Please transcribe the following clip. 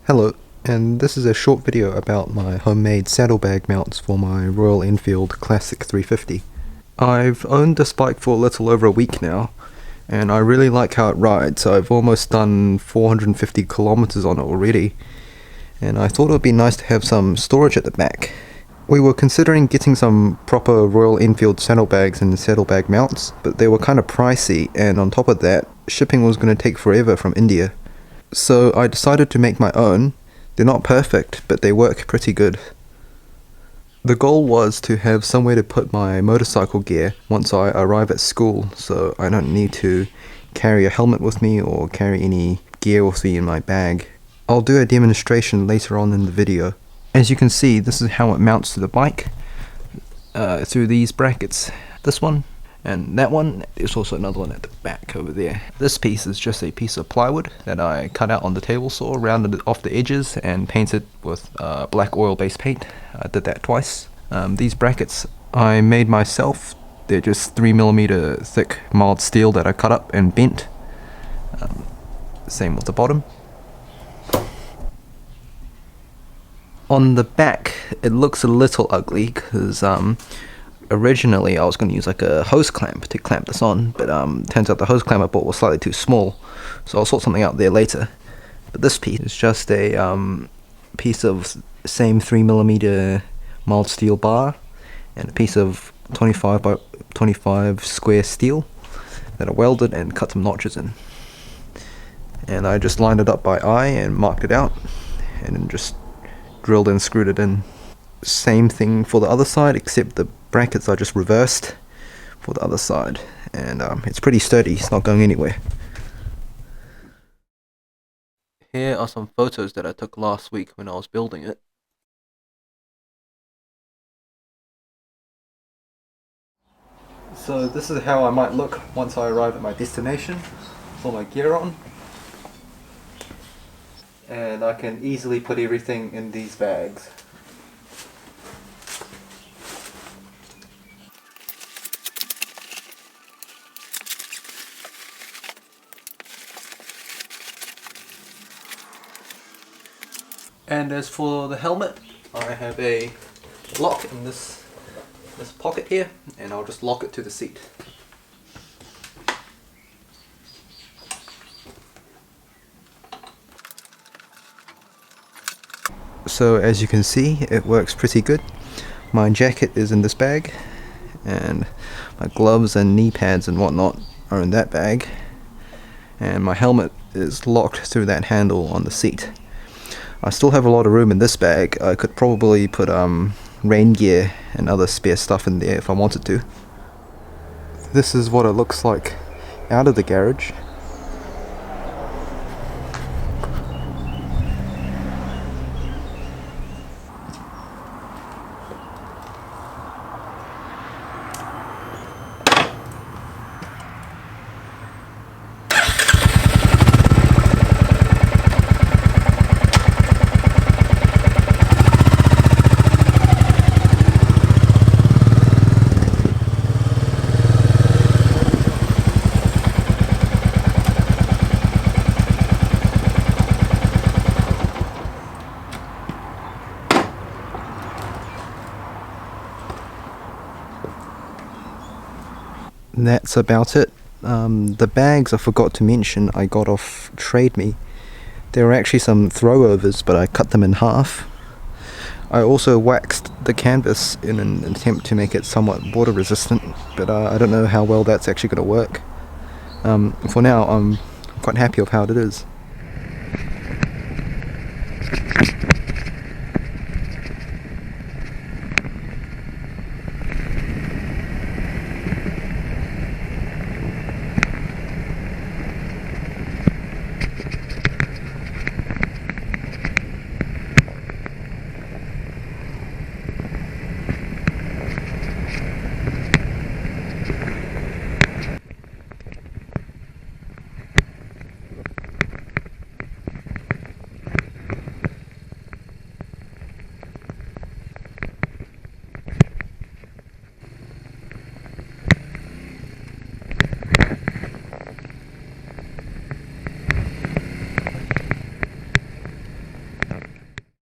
Hello, and this is a short video about my homemade saddlebag mounts for my Royal Enfield Classic 350. I've owned this bike for a little over a week now, and I really like how it rides. I've almost done 450 kilometers on it already, and I thought it would be nice to have some storage at the back. We were considering getting some proper Royal Enfield saddlebags and saddlebag mounts, but they were kind of pricey, and on top of that, shipping was going to take forever from India. So I decided to make my own. They're not perfect, but they work pretty good. The goal was to have somewhere to put my motorcycle gear once I arrive at school, so I don't need to carry a helmet with me or carry any gear with me in my bag. I'll do a demonstration later on in the video. As you can see, this is how it mounts to the bike, through these brackets. This one and that one. There's also another one at the back over there. This piece is just a piece of plywood that I cut out on the table saw, rounded off the edges and painted with black oil based paint. I did that twice. These brackets I made myself. They're just 3mm thick mild steel that I cut up and bent. Same with the bottom. On the back it looks a little ugly because originally I was going to use like a hose clamp to clamp this on, but turns out the hose clamp I bought was slightly too small, so I'll sort something out there later. But this piece is just a piece of same 3mm mild steel bar and a piece of 25 by 25 square steel that I welded and cut some notches in. And I just lined it up by eye and marked it out and then just drilled and screwed it in. Same thing for the other side, except the brackets are just reversed for the other side, and it's pretty sturdy, it's not going anywhere. Here are some photos that I took last week when I was building it. So this is how I might look once I arrive at my destination with all my gear on. And I can easily put everything in these bags. And as for the helmet, I have a lock in this pocket here, and I'll just lock it to the seat. So as you can see, it works pretty good. My jacket is in this bag, and my gloves and knee pads and whatnot are in that bag, and my helmet is locked through that handle on the seat. I still have a lot of room in this bag. I could probably put rain gear and other spare stuff in there if I wanted to. This is what it looks like out of the garage. That's about it. The bags I forgot to mention I got off Trade Me. There were actually some throwovers, but I cut them in half. I also waxed the canvas in an attempt to make it somewhat water resistant, but I don't know how well that's actually going to work. For now I'm quite happy with how it is.